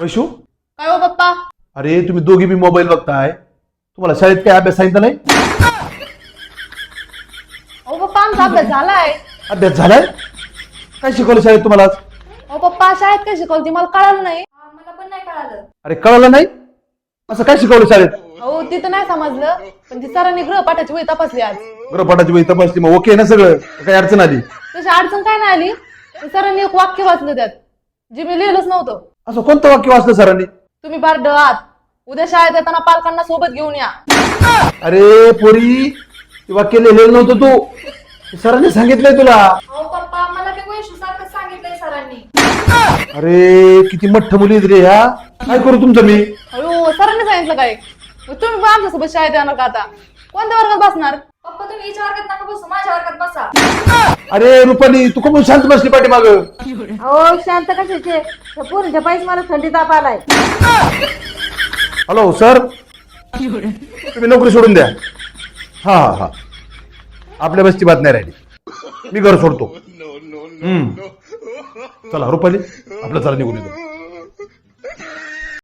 वैशू, काय हो पप्पा? अरे तुम्ही दोघी बी मोबाईल बघताय, तुम्हाला शाळेत काय अभ्यास सांगितलं नाही? अहो पप्पा, आमचा अभ्यास झालाय. अभ्यास झालाय? काय शिकवलं शाळेत तुम्हाला आज? अहो पप्पा, शाळेत काय शिकवलं ती मला कळालं नाही. मला पण नाही कळालं. अरे कळलं नाही? असं काय शिकवलं शाळेत? अहो ती तर नाही समजलं, पण ती सरांनी गृहपाठाची वही तपासली आज. गृहपाठाची वही तपासली, मग ओके ना सगळं? काही अडचण आली? तशी अडचण काय नाही आली. पण सरांनी एक वाक्य वाचलं त्यात, जे मी लिहिलंच नव्हतं. असं कोणतं वाक्य वाचलं सरांनी? तुम्ही बार आहात, उद्या शाळेत येताना पालकांना सोबत घेऊन या. अरे पोरी, ते वाक्य लिहिलेलं नव्हतं तू, ते सरांनी सांगितलंय तुला. अहो पप्पा, मला ते वैशू सारखं सांगितलंय सरांनी. अरे किती मठ्ठ मुली आहेत रे ह्या. काय करू तुमचं मी? अयो, सरांनी सांगितलं काय? मग तुम्ही पण आमच्यासोबत शाळेत येणार का आता? कोणत्या वर्गात बसणार? पप्पा, तुम्ही हिच्या वर्गात नका बसू, माझ्या वर्गात बसा. अरे रुपाली, तू कमून शांत बसली पाठीमाग? अहो शांत कशाचे, पोरीच्या पायीच मला थंडी ताप आलाय. हॅलो सर, तुम्ही नोकरी सोडून द्या. हा हा हा, आपल्या बसची बात नाही राहिली, मी घर सोडतो. चला रुपाली, आपलं चला निघून येतो.